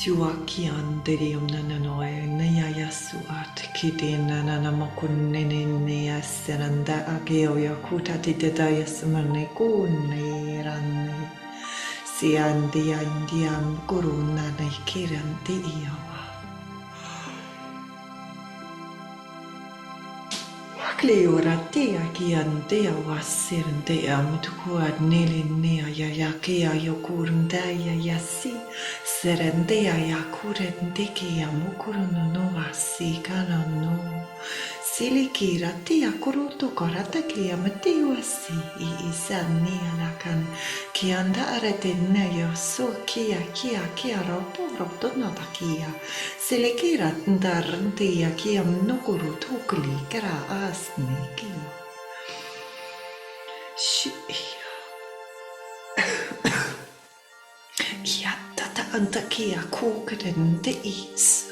Suakiandirium nananoe nayayasu at kidina nanamokunene seranda ageo yakuta titayas manekune ranne siandiam guruna nekiranti iawa. Cleoratea kiantea wasirntea mutukuad nilinea yajakea yokurndaya yasi serendea yakurendekia mukurunonoasi kanano silikiratea kurutu koratekia matiwasi isania lakan kianda areteneyo so kia roporotonatakia silikira ndarntia kiam nukuru tukli kera asniki kia tata antakia kukrende is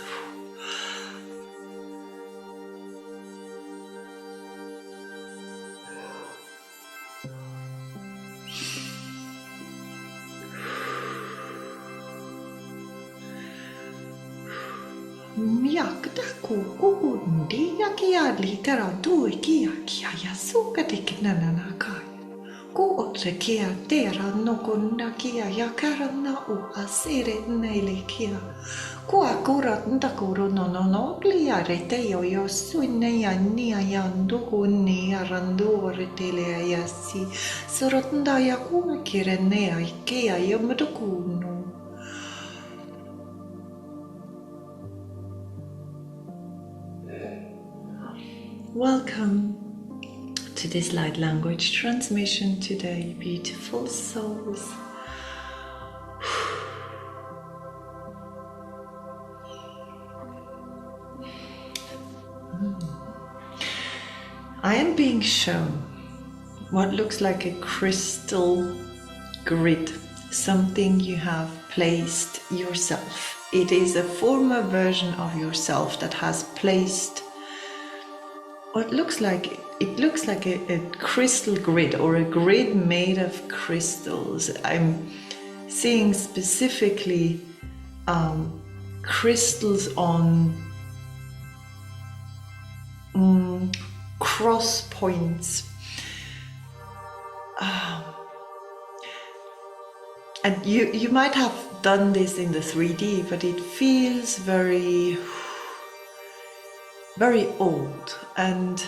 Jakda kukundi ja kia literatur kia ja suka teknana kai. Ku otre kia tera nokonna kia ja karana u asire neile kia. Ku akurat ntakuro no gliare te yo suinne ja nia jandu kunni ja randore tele ja si. Sorotnda ja kuma kirene ikea ja mdukunu. Welcome to this light language transmission today, beautiful souls. I am being shown what looks like a crystal grid, something you have placed yourself. It is a former version of yourself that has placed what looks like a crystal grid or a grid made of crystals. I'm seeing specifically crystals on cross points. And you might have done this in the 3D, but it feels very old and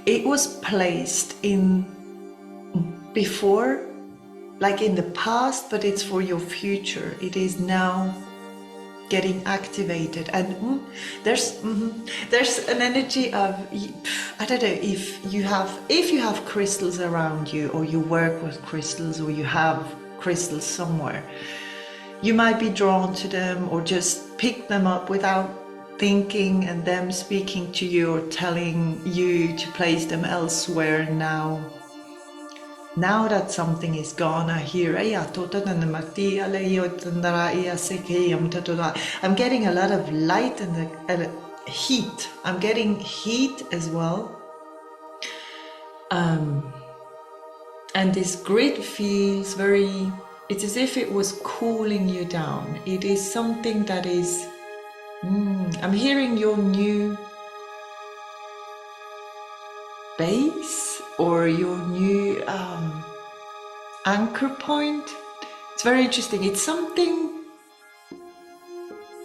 it was placed in before, like in the past, but it's for your future. It is now getting activated, and there's an energy of, I don't know if you have crystals around you, or you work with crystals, or you have crystals somewhere. You might be drawn to them or just pick them up without thinking and them speaking to you or telling you to place them elsewhere now. Now that something is gone, I hear, I'm getting a lot of light and heat. I'm getting heat as well. And this grid feels very, it's as if it was cooling you down. It is something that is, I'm hearing your new base or your new anchor point. It's very interesting. It's something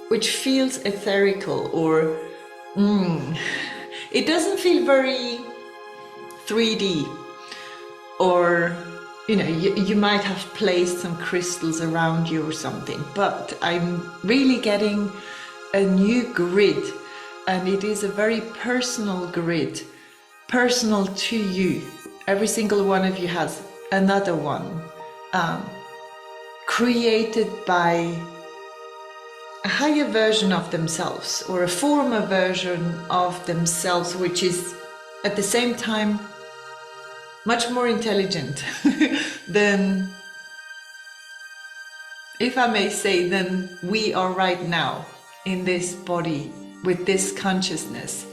which feels etherical, or it doesn't feel very 3D, or you might have placed some crystals around you or something, but I'm really getting a new grid, and it is a very personal grid, personal to you. Every single one of you has another one, created by a higher version of themselves, or a former version of themselves, which is at the same time much more intelligent than, if I may say, than we are right now in this body with this consciousness.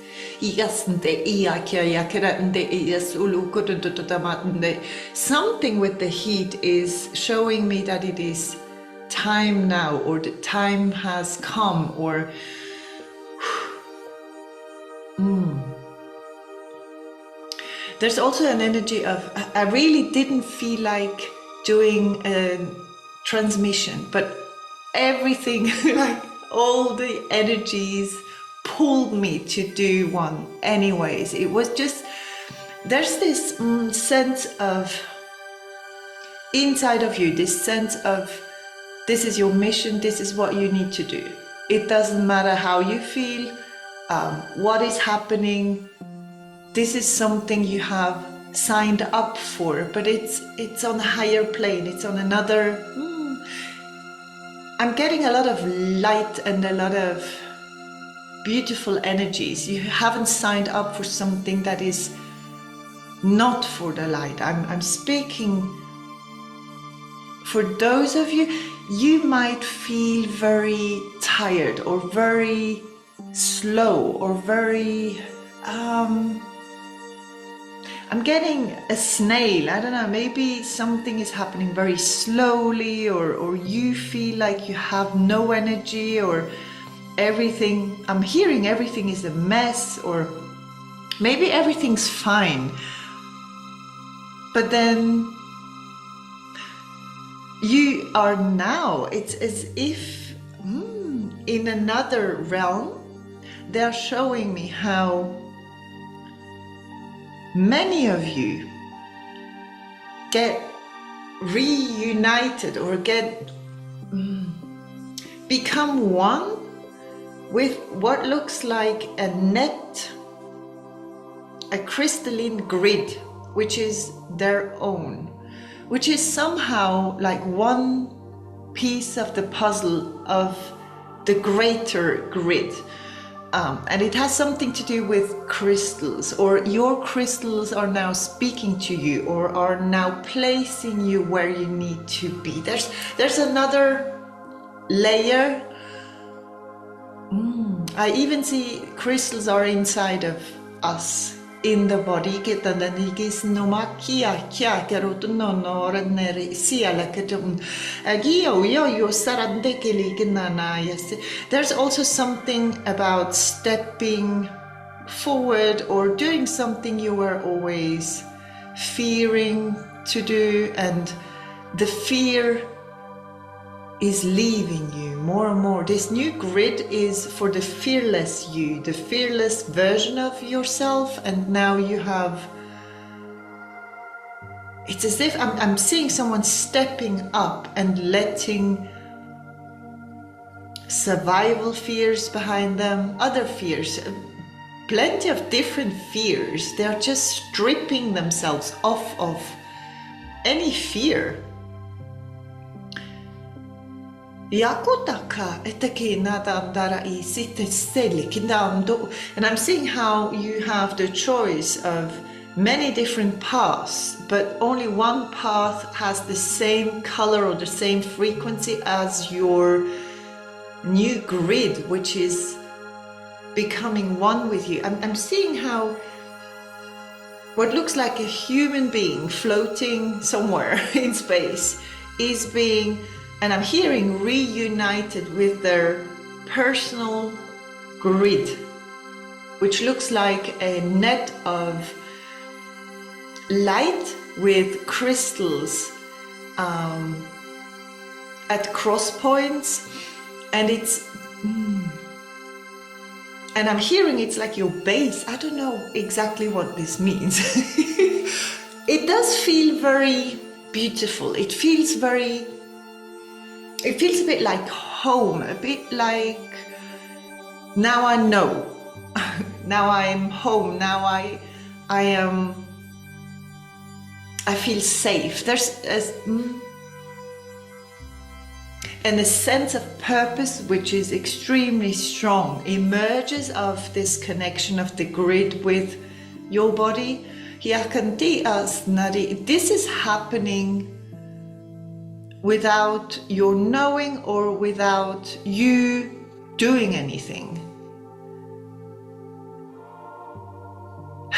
something with the heat is showing me that it is time now, or the time has come, or there's also an energy of, I really didn't feel like doing a transmission, but everything, like all the energies pulled me to do one anyways. It was just, there's this sense of inside of you, this sense of this is your mission, this is what you need to do. It doesn't matter how you feel, what is happening. This is something you have signed up for, but it's on a higher plane. It's on another. I'm getting a lot of light and a lot of beautiful energies. You haven't signed up for something that is not for the light. I'm speaking for those of you. You might feel very tired or very slow or very. I'm getting a snail, I don't know, maybe something is happening very slowly, or you feel like you have no energy, or everything, I'm hearing everything is a mess, or maybe everything's fine. But then you are now, it's as if in another realm, they're showing me how many of you get reunited or become one with what looks like a net, a crystalline grid, which is their own, which is somehow like one piece of the puzzle of the greater grid. And it has something to do with crystals, or your crystals are now speaking to you, or are now placing you where you need to be. There's another layer. I even see crystals are inside of us, in the body. There's also something about stepping forward or doing something you were always fearing to do, and the fear is leaving you more and more. This new grid is for the fearless you, the fearless version of yourself, and now you have, it's as if I'm seeing someone stepping up and letting survival fears behind them, other fears, plenty of different fears. They're just stripping themselves off of any fear. And I'm seeing how you have the choice of many different paths, but only one path has the same color or the same frequency as your new grid, which is becoming one with you. I'm seeing how what looks like a human being floating somewhere in space is being, and I'm hearing, reunited with their personal grid, which looks like a net of light with crystals at cross points, and it's and I'm hearing it's like your base. I don't know exactly what this means. It does feel very beautiful. It feels a bit like home, a bit like, now I know, now I'm home, now I feel safe. There's and a sense of purpose which is extremely strong emerges of this connection of the grid with your body. This is happening without your knowing or without you doing anything.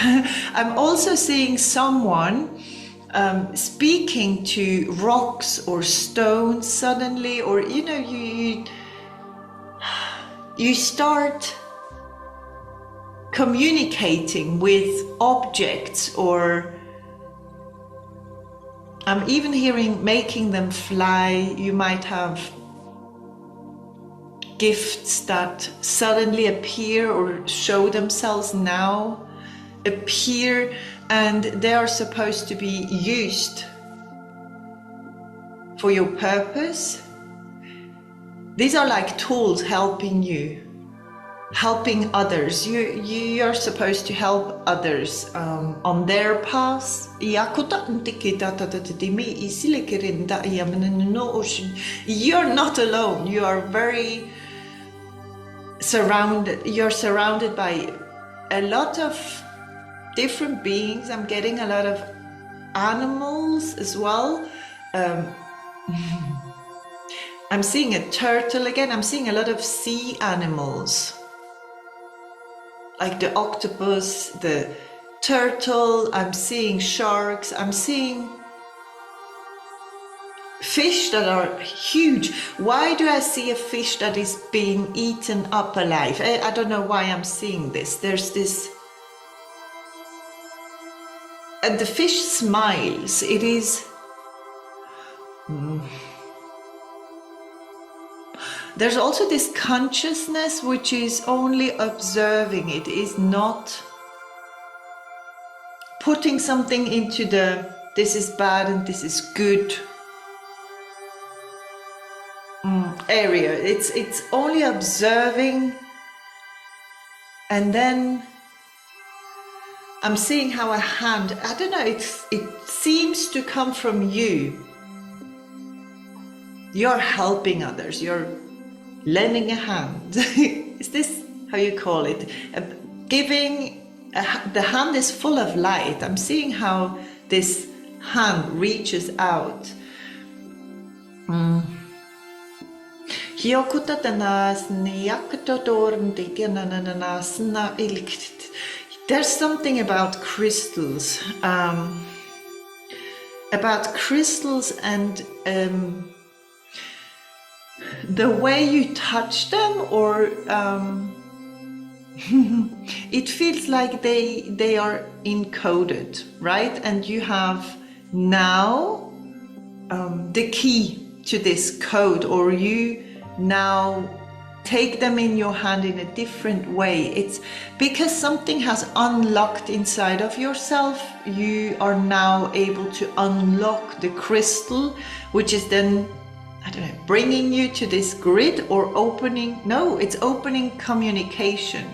I'm also seeing someone speaking to rocks or stones suddenly, or you know, you start communicating with objects, or I'm even hearing making them fly. You might have gifts that suddenly appear or show themselves now, appear, and they are supposed to be used for your purpose. These are like tools helping you, helping others. You're supposed to help others on their path. You're not alone. You are very surrounded. You're surrounded by a lot of different beings. I'm getting a lot of animals as well. I'm seeing a turtle again. I'm seeing a lot of sea animals, like the octopus, the turtle. I'm seeing sharks. I'm seeing fish that are huge. Why do I see a fish that is being eaten up alive? I don't know why I'm seeing this. There's this, and the fish smiles. It is there's also this consciousness which is only observing. It is not putting something into the this is bad and this is good area. It's only observing, and then I'm seeing how a hand, I don't know, it seems to come from you. You're helping others, you're lending a hand. Is this how you call it? Giving, the hand is full of light. I'm seeing how this hand reaches out. There's something about crystals, and the way you touch them, or it feels like they are encoded, right? And you have now the key to this code, or you now take them in your hand in a different way. It's because something has unlocked inside of yourself. You are now able to unlock the crystal, which is then, I don't know, bringing you to this grid, or opening, no, it's opening communication.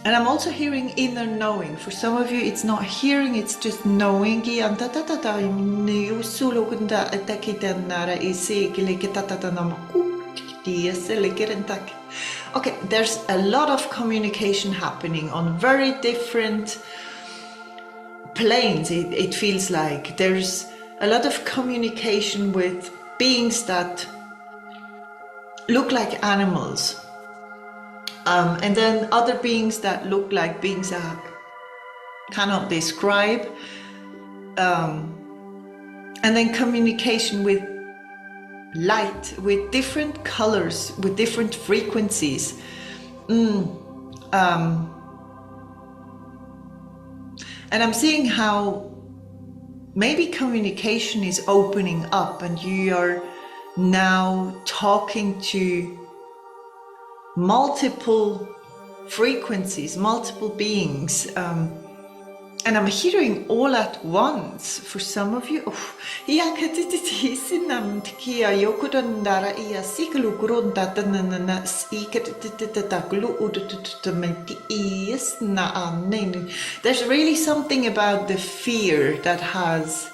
And I'm also hearing inner knowing. For some of you, it's not hearing, it's just knowing. Okay, there's a lot of communication happening on very different planes. It feels like there's a lot of communication with beings that look like animals. And then other beings that look like beings that cannot describe. And then communication with light, with different colors, with different frequencies. And I'm seeing how maybe communication is opening up, and you are now talking to multiple frequencies, multiple beings, and I'm hearing all at once. For some of you, there's really something about the fear that has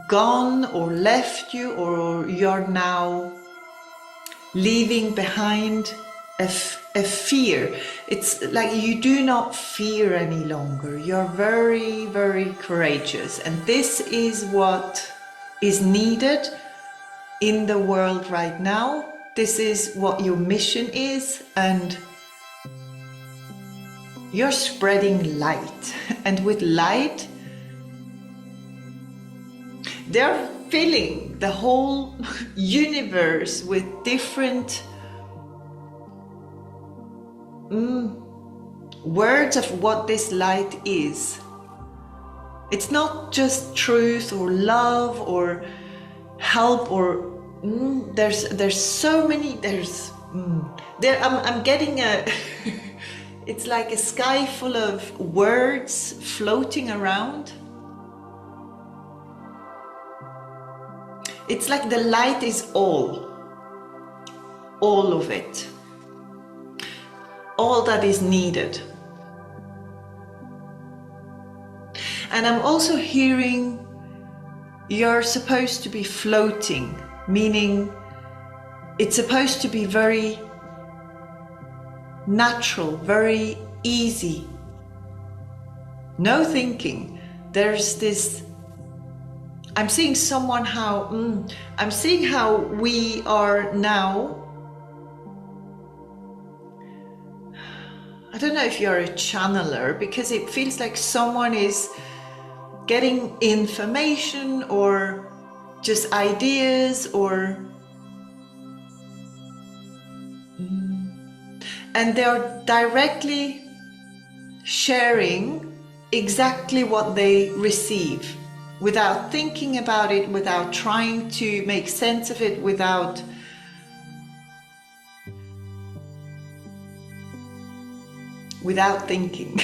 gone or left you, or you're now leaving behind a fear. It's like you do not fear any longer. You're very, very courageous. And this is what is needed in the world right now. This is what your mission is. And you're spreading light, and with light, they're filling the whole universe with different words of what this light is. It's not just truth or love or help or there's so many, I'm getting a it's like a sky full of words floating around. It's like the light is all of it, all that is needed. And I'm also hearing you're supposed to be floating, meaning it's supposed to be very natural, very easy. No thinking. There's this, I'm seeing someone how, I'm seeing how we are now. I don't know if you're a channeler, because it feels like someone is getting information or just ideas or and they're directly sharing exactly what they receive without thinking about it, without trying to make sense of it, without thinking.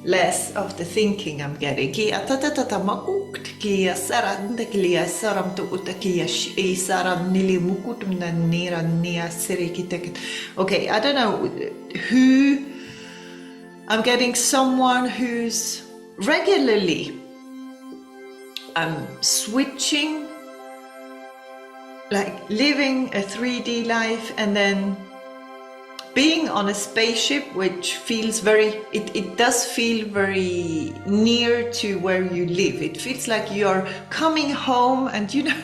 less of the thinking I'm getting. Okay, I don't know who. I'm getting someone who's regularly switching, like living a 3D life and then being on a spaceship, which feels very, it does feel very near to where you live. It feels like you're coming home and you know,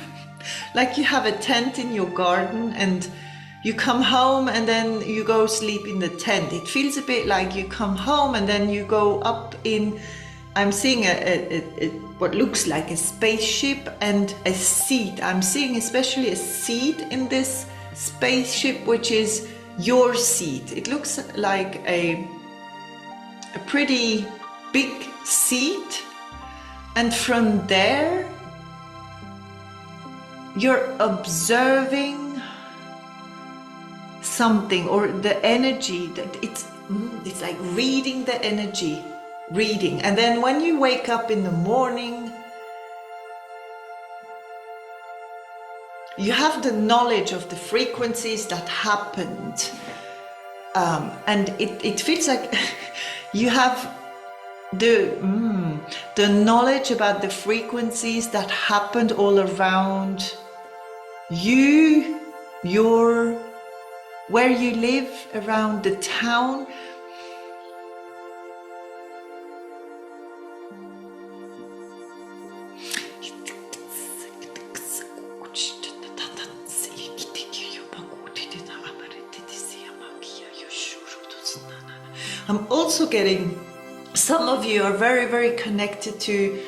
like you have a tent in your garden and you come home and then you go sleep in the tent. It feels a bit like you come home and then you go up in, I'm seeing a what looks like a spaceship and a seat. I'm seeing especially a seat in this spaceship, which is your seat. It looks like a pretty big seat, and from there you're observing something, or the energy that it's like reading the energy, and then when you wake up in the morning, you have the knowledge of the frequencies that happened, and it feels like you have the knowledge about the frequencies that happened all around you, where you live, around the town. I'm also getting, some of you are very, very connected to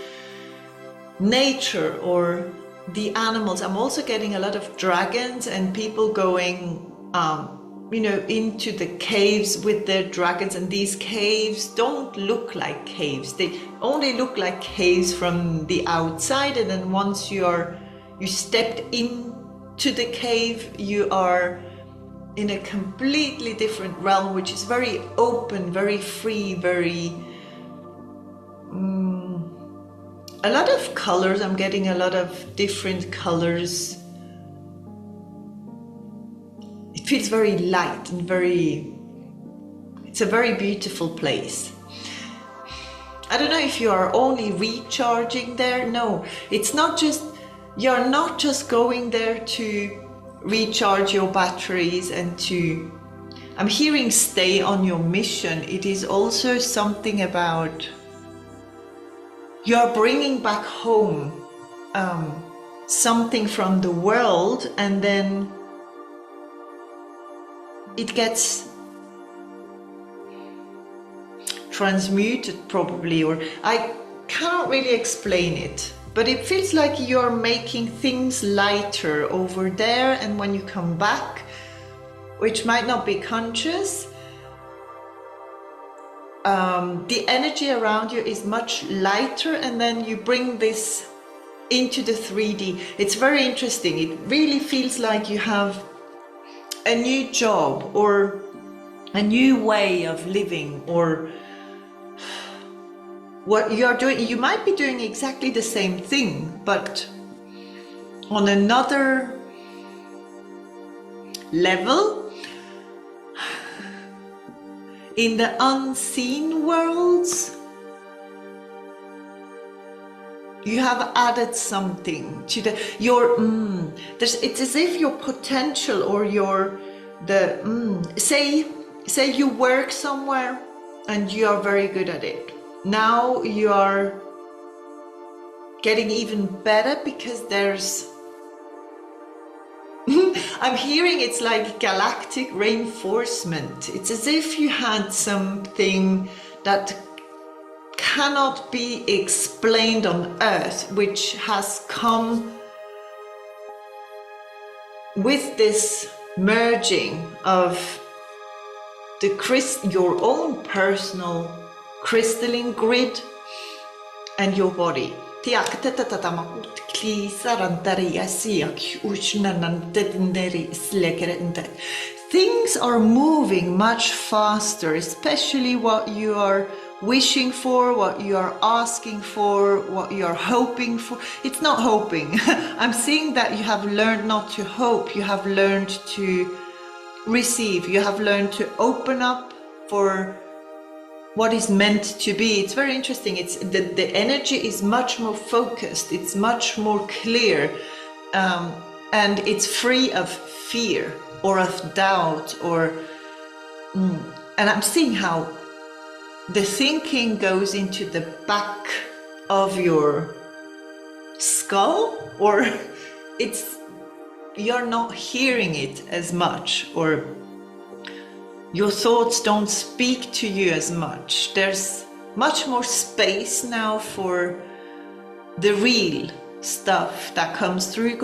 nature or the animals. I'm also getting a lot of dragons and people going, you know, into the caves with their dragons. And these caves don't look like caves. They only look like caves from the outside. And then once you stepped into the cave, you are in a completely different realm, which is very open, very free, very a lot of colors. I'm getting a lot of different colors. It feels very light and it's a very beautiful place. I don't know if you are only recharging there. No, it's not just, you're not just going there to recharge your batteries and to, I'm hearing stay on your mission. It is also something about you're bringing back home something from the world, and then it gets, transmuted probably, or I cannot really explain it, but it feels like you're making things lighter over there, and when you come back, which might not be conscious, the energy around you is much lighter, and then you bring this into the 3D. It's very interesting. It really feels like you have a new job or a new way of living, or what you're doing. You might be doing exactly the same thing, but on another level, in the unseen worlds. You have added something to it's as if your potential, or say you work somewhere and you are very good at it. Now you are getting even better because there's I'm hearing it's like galactic reinforcement. It's as if you had something that cannot be explained on Earth, which has come with this merging of your own personal crystalline grid and your body. Things are moving much faster, especially what you are wishing for, what you are asking for, what you are hoping for. It's not hoping. I'm seeing that you have learned not to hope. You have learned to receive. You have learned to open up for what is meant to be. It's very interesting. It's the energy is much more focused. It's much more clear, and it's free of fear or of doubt, and I'm seeing how the thinking goes into the back of your skull, or you're not hearing it as much, or your thoughts don't speak to you as much. There's much more space now for the real stuff that comes through.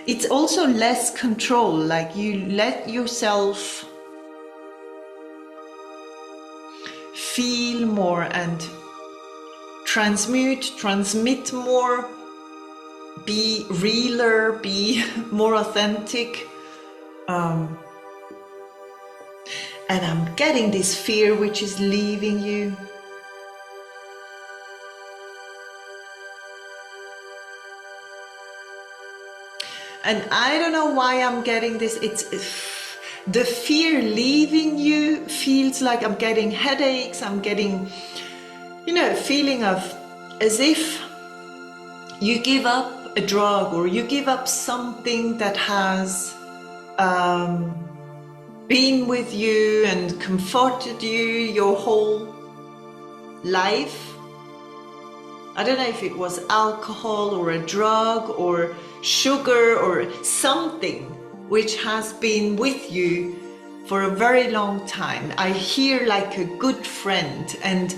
It's also less control, like you let yourself feel more and transmit more, be realer, be more authentic. And I'm getting this fear which is leaving you. And I don't know why I'm getting this. It's the fear leaving you feels like I'm getting headaches. I'm getting, a feeling of as if you give up a drug, or you give up something that has been with you and comforted you your whole life. I don't know if it was alcohol or a drug or sugar or something which has been with you for a very long time. I hear like a good friend, and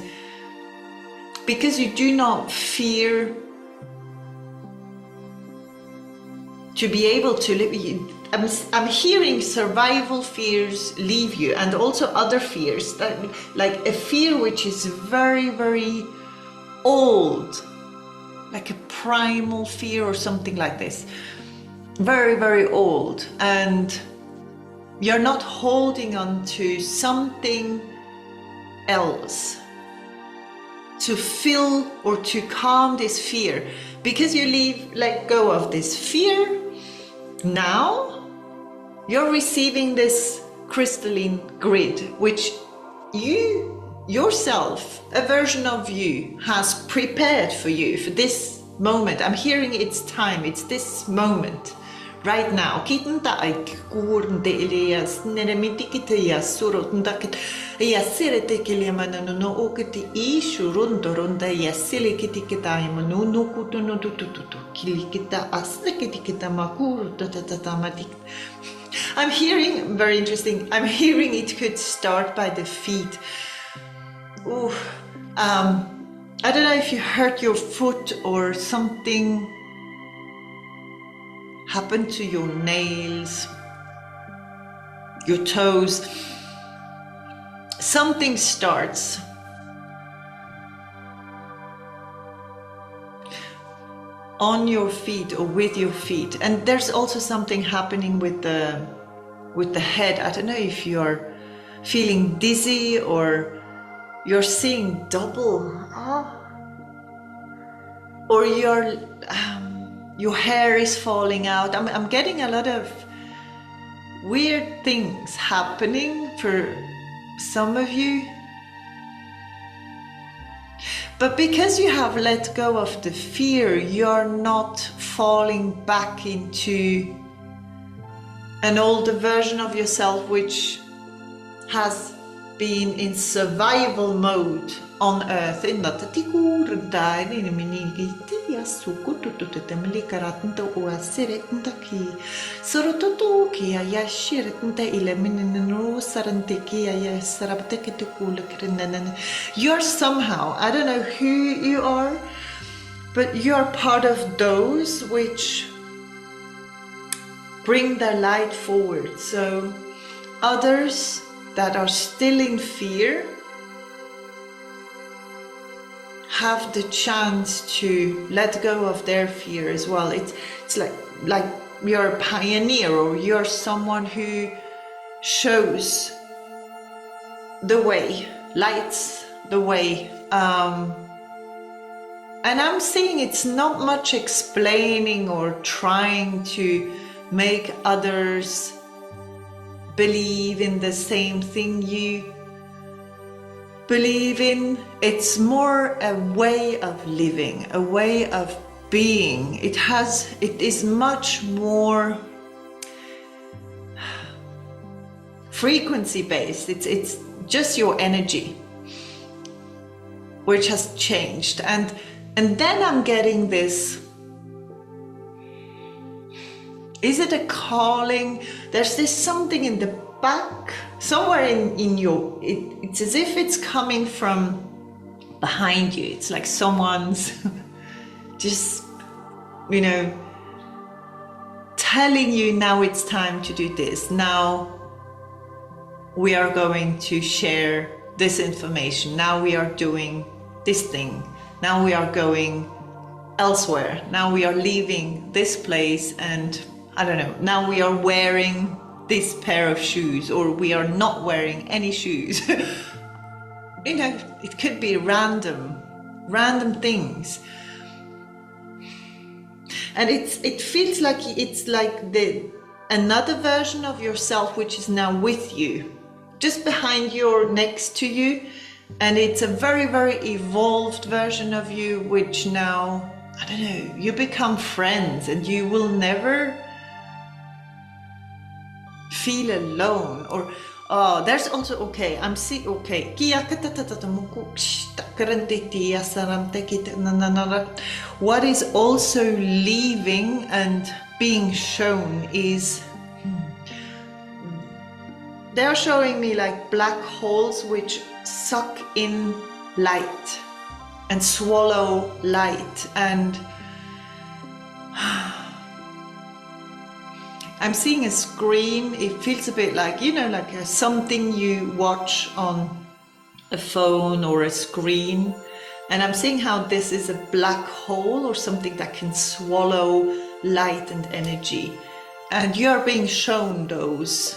because you do not fear to be able to live, I'm hearing survival fears leave you, and also other fears, that, like a fear which is very, very old, like a primal fear or something like this. Very, very old, and you're not holding on to something else to fill or to calm this fear, because you let go of this fear. Now you're receiving this crystalline grid, which you yourself, a version of you, has prepared for you for this moment. I'm hearing it's time, it's this moment right now. I'm hearing, very interesting, I'm hearing it could start by the feet. ooh, I don't know if you hurt your foot or something happened to your nails, your toes. Something starts. On your feet or with your feet, and there's also something happening with the head. I don't know if you're feeling dizzy or you're seeing double, or your hair is falling out. I'm getting a lot of weird things happening for some of you. But because you have let go of the fear, you're not falling back into an older version of yourself which has been in survival mode on earth. You're somehow, I don't know who you are, but you're part of those which bring their light forward. So others that are still in fear have the chance to let go of their fear as well. It's like you're a pioneer, or you're someone who shows the way, lights the way. And I'm seeing it's not much explaining or trying to make others believe in the same thing you believe in. It's more a way of living, a way of being. It is much more frequency based. It's just your energy which has changed. And then I'm getting this, is it a calling? There's this something in the back, somewhere in your, it's as if it's coming from behind you. It's like someone's just, telling you, now it's time to do this. Now we are going to share this information. Now we are doing this thing. Now we are going elsewhere. Now we are leaving this place, and I don't know, now we are wearing this pair of shoes, or we are not wearing any shoes. It could be random things. And it feels like it's like another version of yourself which is now with you, just behind you or next to you. And it's a very, very evolved version of you, which now, I don't know, you become friends, and you will never feel alone. Or there's also, okay, I'm seeing, okay, what is also leaving and being shown is, they're showing me like black holes which suck in light and swallow light. And I'm seeing a screen. It feels a bit like, like something you watch on a phone or a screen. And I'm seeing how this is a black hole or something that can swallow light and energy. And you're being shown those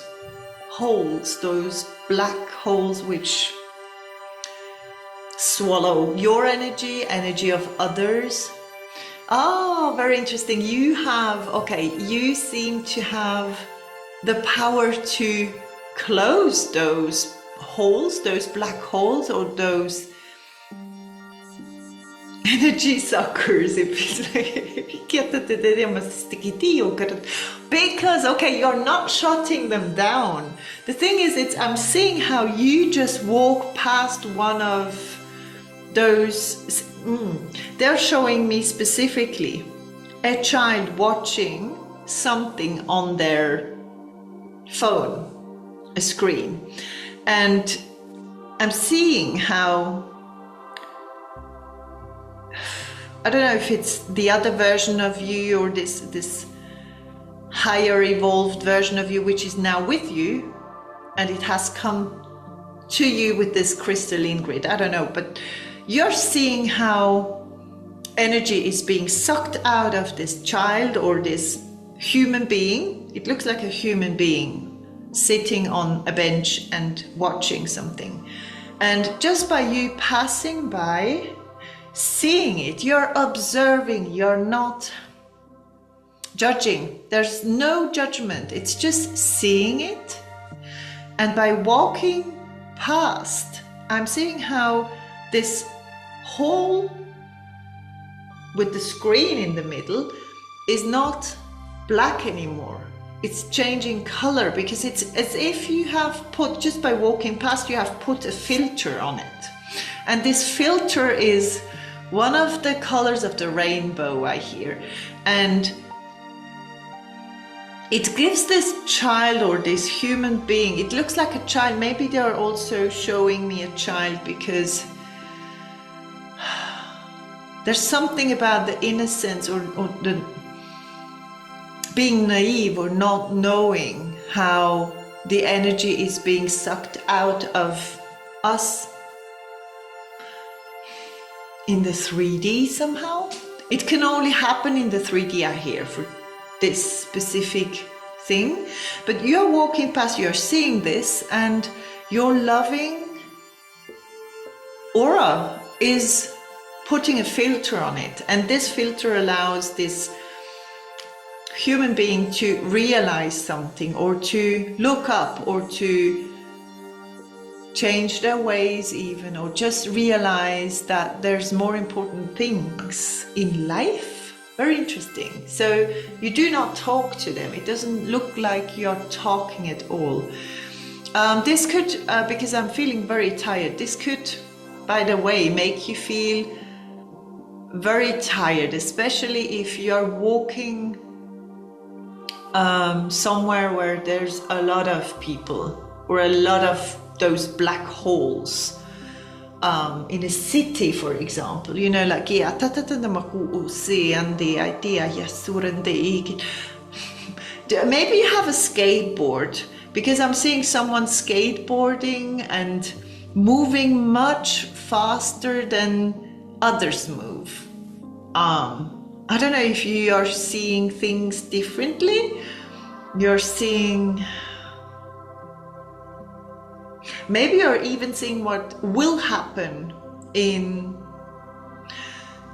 holes, those black holes which swallow your energy of others. Oh, very interesting. You seem to have the power to close those holes, those black holes, or those energy suckers. It feels like because, you're not shutting them down. The thing is, I'm seeing how you just walk past one of those. They're showing me specifically a child watching something on their phone, a screen, and I'm seeing how, I don't know if it's the other version of you or this higher evolved version of you which is now with you, and it has come to you with this crystalline grid. I don't know, but you're seeing how energy is being sucked out of this child or this human being. It looks like a human being sitting on a bench and watching something. And just by you passing by, seeing it, you're observing, you're not judging. There's no judgment. It's just seeing it. And by walking past, I'm seeing how this hole with the screen in the middle is not black anymore. It's changing color, because it's as if you have put, just by walking past, you have put a filter on it. And this filter is one of the colors of the rainbow, I hear. And it gives this child or this human being, it looks like a child. Maybe they are also showing me a child, because there's something about the innocence or the being naive or not knowing how the energy is being sucked out of us in the 3D somehow. It can only happen in the 3D, I hear, for this specific thing. But you're walking past, you're seeing this, and your loving aura is putting a filter on it. And this filter allows this human being to realize something, or to look up, or to change their ways even, or just realize that there's more important things in life. Very interesting. So you do not talk to them. It doesn't look like you're talking at all. This could, because I'm feeling very tired, this could, by the way, make you feel very tired, especially if you're walking somewhere where there's a lot of people, or a lot of those black holes, in a city, for example, you know, like maybe you have a skateboard, because I'm seeing someone skateboarding and moving much faster than others move. I don't know if you are seeing things differently. You're seeing, maybe you're even seeing what will happen in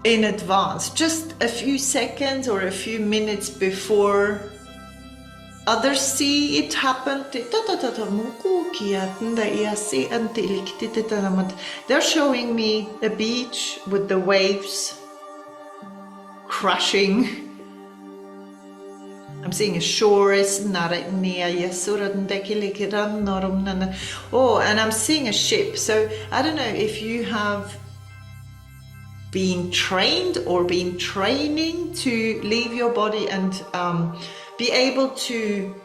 advance, just a few seconds or a few minutes before others see it happen. They're showing me a beach with the waves crashing. I'm seeing a shore. Oh, and I'm seeing a ship. So I don't know if you have been trained or been training to leave your body and be able to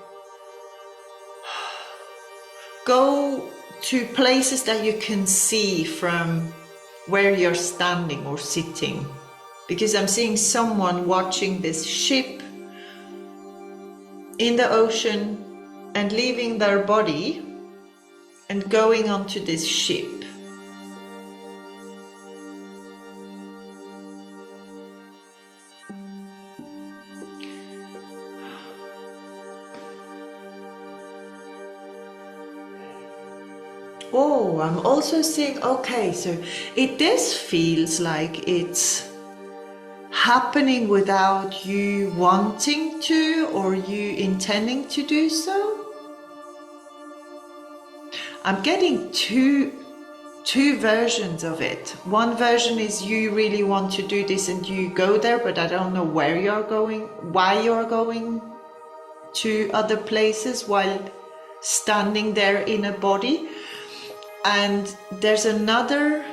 go to places that you can see from where you're standing or sitting. Because I'm seeing someone watching this ship in the ocean and leaving their body and going onto this ship. Oh, I'm also seeing, okay, so this feels like it's happening without you wanting to or you intending to do so. I'm getting two versions of it. One version is you really want to do this and you go there, but I don't know where you're going, why you're going to other places while standing there in a body. And there's another,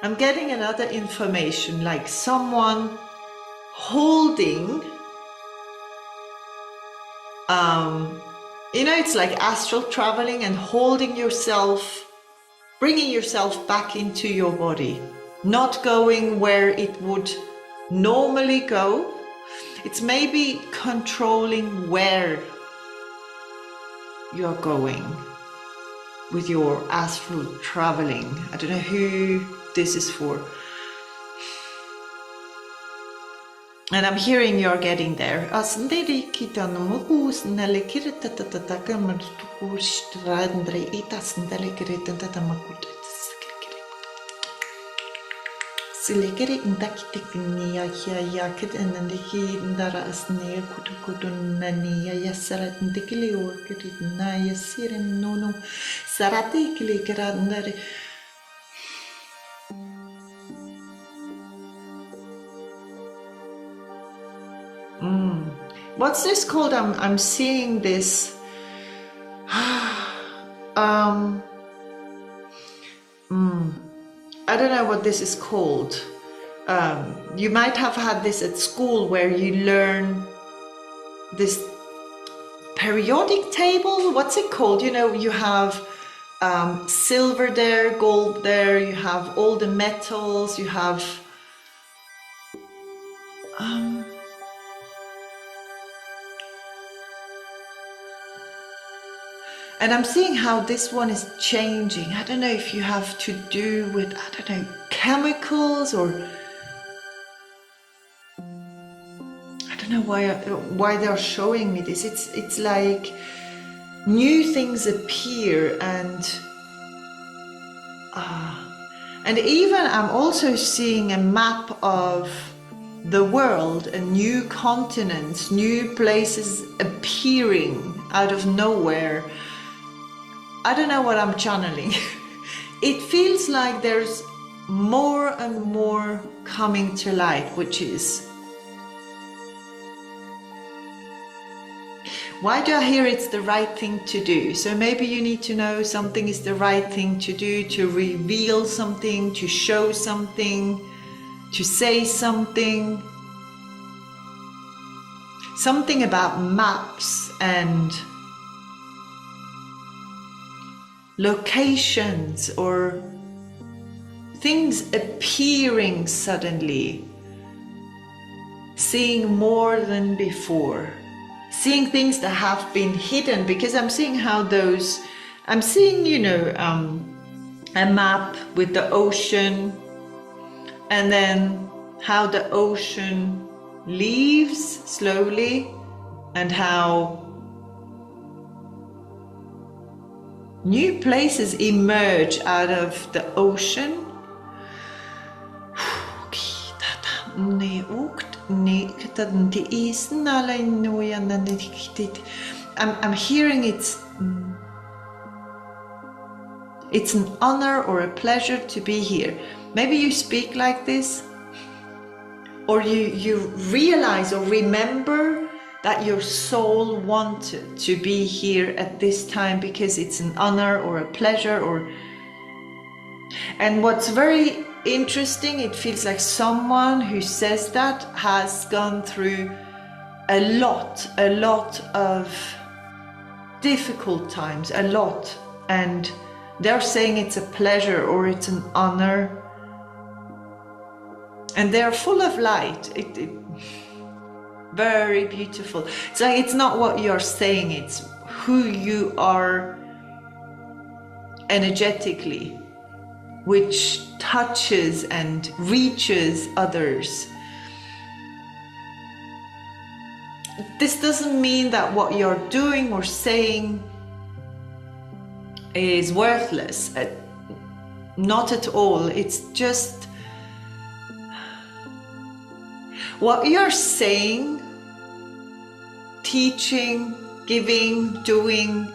I'm getting another information, like someone holding, you know, it's like astral traveling and holding yourself bringing yourself back into your body, not going where it would normally go. It's maybe controlling where you're going with your astral traveling. I don't know who this is for. And I'm hearing you're getting there. What's this called? I'm seeing this. I don't know what this is called. You might have had this at school where you learn this periodic table. What's it called? You know, you have silver there, gold there, you have all the metals, you have and I'm seeing how this one is changing. I don't know if you have to do with, I don't know, chemicals, or I don't know why they're showing me this. It's like new things appear, and even I'm also seeing a map of the world, and new continents, new places appearing out of nowhere. I don't know what I'm channeling. It feels like there's more and more coming to light, which is... Why do I hear it's the right thing to do? So maybe you need to know something is the right thing to do, to reveal something, to show something, to say something. Something about maps and locations, or things appearing suddenly, seeing more than before, seeing things that have been hidden, because I'm seeing how those, I'm seeing, you know, a map with the ocean, and then how the ocean leaves slowly, and how new places emerge out of the ocean. I'm hearing it's an honor or a pleasure to be here. Maybe you speak like this, or you realize or remember that your soul wanted to be here at this time because it's an honor or a pleasure, or... And what's very interesting, it feels like someone who says that has gone through a lot of difficult times, a lot, and they're saying it's a pleasure or it's an honor, and they're full of light. Very beautiful. It's like, it's not what you're saying, it's who you are energetically, which touches and reaches others. This doesn't mean that what you're doing or saying is worthless. Not at all. It's just what you're saying, teaching, giving, doing.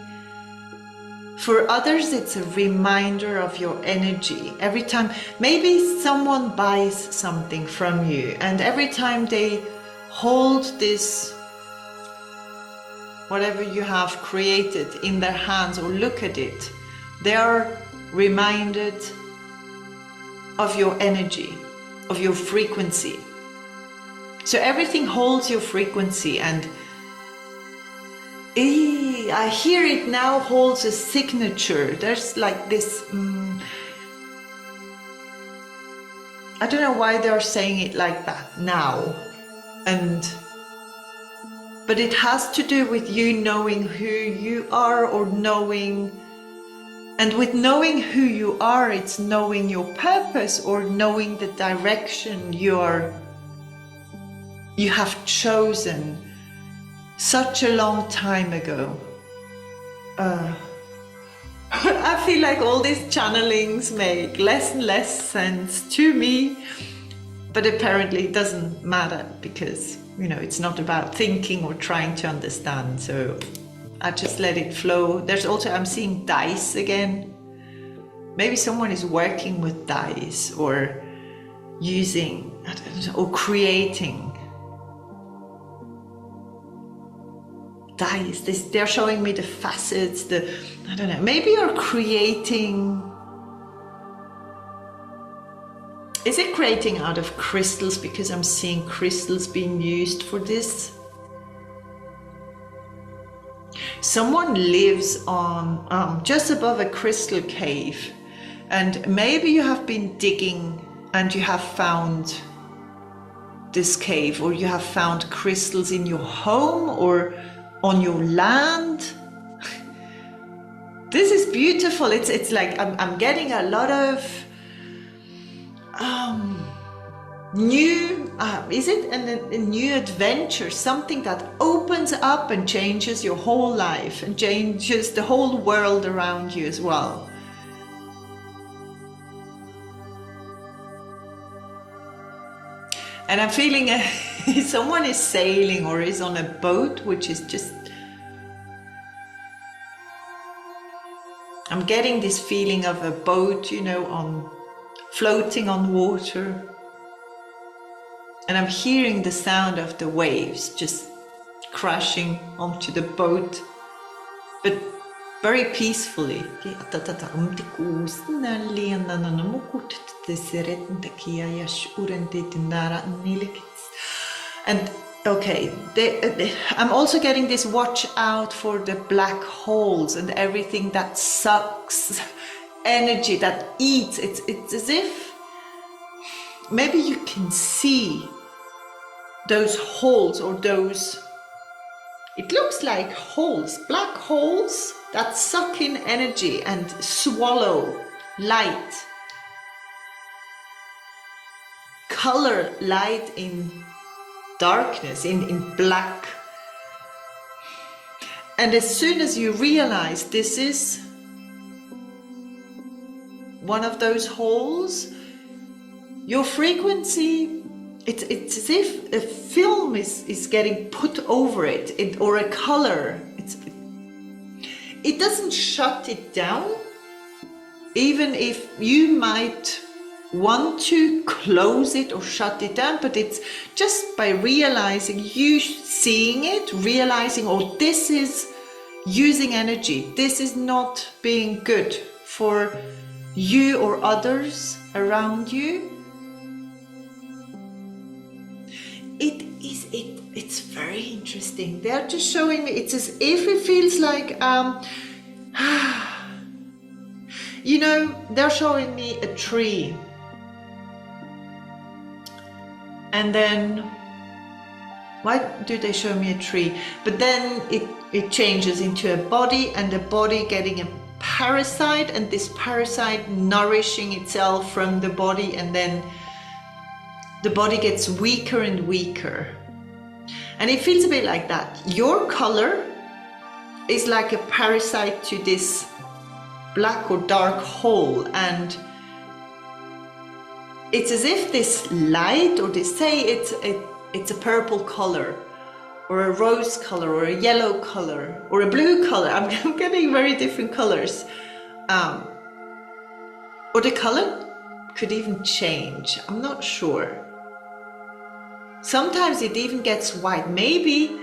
For others, it's a reminder of your energy. Every time, maybe someone buys something from you, and every time they hold this, whatever you have created, in their hands, or look at it, they are reminded of your energy, of your frequency. So everything holds your frequency, and I hear it now holds a signature. There's like this I don't know why they're saying it like that now. But it has to do with you knowing who you are, or knowing, and with knowing who you are, it's knowing your purpose, or knowing the direction you have chosen such a long time ago. I feel like all these channelings make less and less sense to me, but apparently it doesn't matter, because it's not about thinking or trying to understand, so I just let it flow. There's also, I'm seeing dice again. Maybe someone is working with dice, or using, I don't know, or creating dice. They're showing me the facets, I don't know, maybe you're creating. Is it creating out of crystals? Because I'm seeing crystals being used for this. Someone lives on just above a crystal cave, and maybe you have been digging and you have found this cave, or you have found crystals in your home or on your land. This is beautiful. It's like I'm getting a lot of new, is it a new adventure, something that opens up and changes your whole life and changes the whole world around you as well. And I'm feeling someone is sailing or is on a boat, which is just, I'm getting this feeling of a boat, floating on water. And I'm hearing the sound of the waves just crashing onto the boat, but very peacefully. And okay, I'm also getting this watch out for the black holes and everything that sucks energy, that eats. It's as if maybe you can see those holes, or those, it looks like holes, black holes that suck in energy and swallow light, color light in darkness, in black. And as soon as you realize this is one of those holes, your frequency, it's as if a film is getting put over it, or a color. It doesn't shut it down, even if you might want to close it or shut it down, but it's just by realizing, you seeing it, realizing, oh, this is using energy, this is not being good for you or others around you. It's very interesting. They're just showing me, it's as if it feels like they're showing me a tree, and then why do they show me a tree? But then it changes into a body, and the body getting a parasite, and this parasite nourishing itself from the body, and then the body gets weaker and weaker. And it feels a bit like that. Your color is like a parasite to this black or dark hole, and it's as if this light, or they say it's a purple color, or a rose color, or a yellow color, or a blue color. I'm getting very different colors. Or the color could even change. I'm not sure. Sometimes it even gets white. Maybe,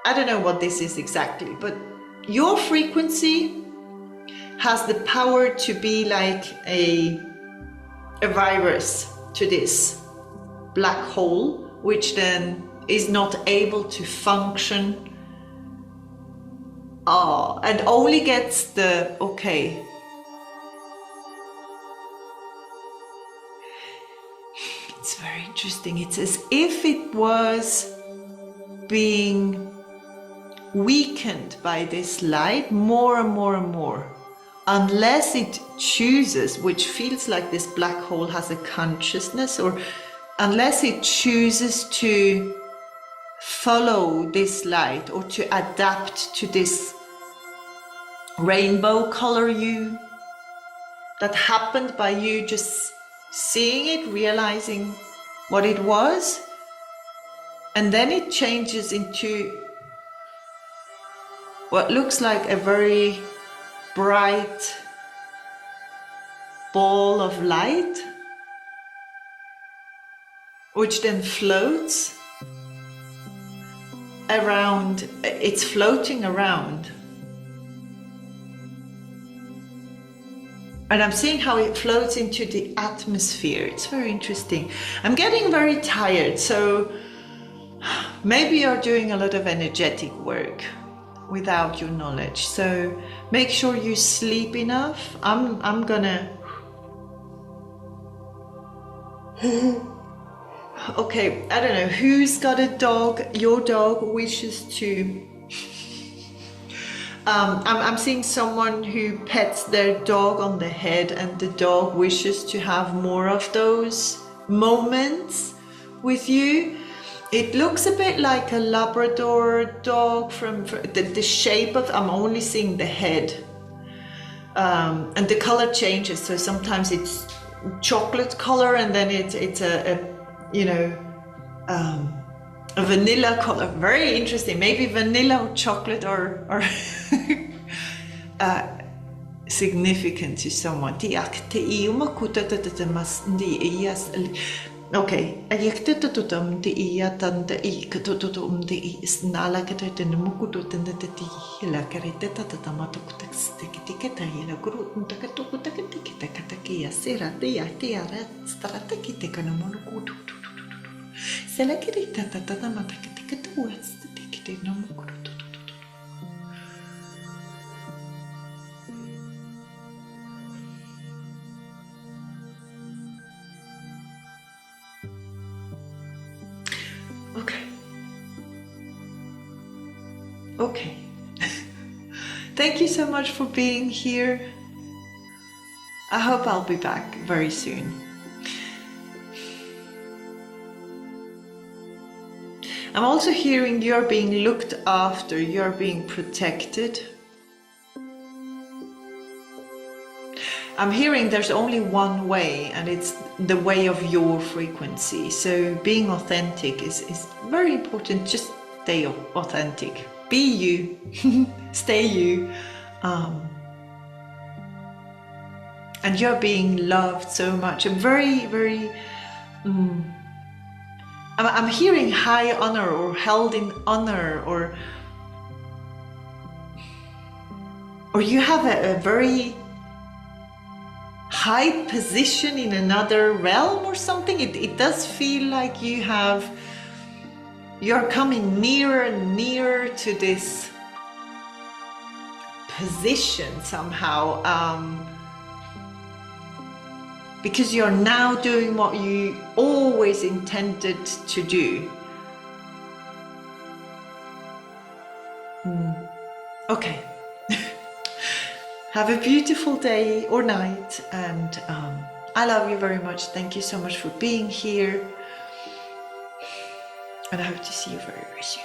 I don't know what this is exactly, but your frequency has the power to be like a virus to this black hole, which then is not able to function, and only gets It's very interesting. It's as if it was being weakened by this light more and more and more, unless it chooses, which feels like this black hole has a consciousness, or unless it chooses to follow this light or to adapt to this rainbow color you that happened by you just seeing it, realizing what it was, and then it changes into what looks like a very bright ball of light, which then floats around. It's floating around. And I'm seeing how it floats into the atmosphere. It's very interesting. I'm getting very tired, so maybe you're doing a lot of energetic work without your knowledge. So make sure you sleep enough. I'm gonna okay, I don't know who's got a dog. Your dog wishes to I'm seeing someone who pets their dog on the head, and the dog wishes to have more of those moments with you. It looks a bit like a Labrador dog from the shape of, I'm only seeing the head. And the color changes, so sometimes it's chocolate color, and then it's a you know, a vanilla color. Very interesting. Maybe vanilla or chocolate are significant to someone. Okay. Okay. Thank you so much for being here. I hope I'll be back very soon. I'm also hearing you're being looked after, you're being protected. I'm hearing there's only one way, and it's the way of your frequency. So being authentic is very important. Just stay authentic. Be you. Stay you. And you're being loved so much. I'm very, very... I'm hearing high honor, or held in honor, or you have a very high position in another realm or something. It does feel like you're coming nearer and nearer to this position somehow, because you're now doing what you always intended to do. Okay. Have a beautiful day or night, and I love you very much. Thank you so much for being here, and I hope to see you very, very soon.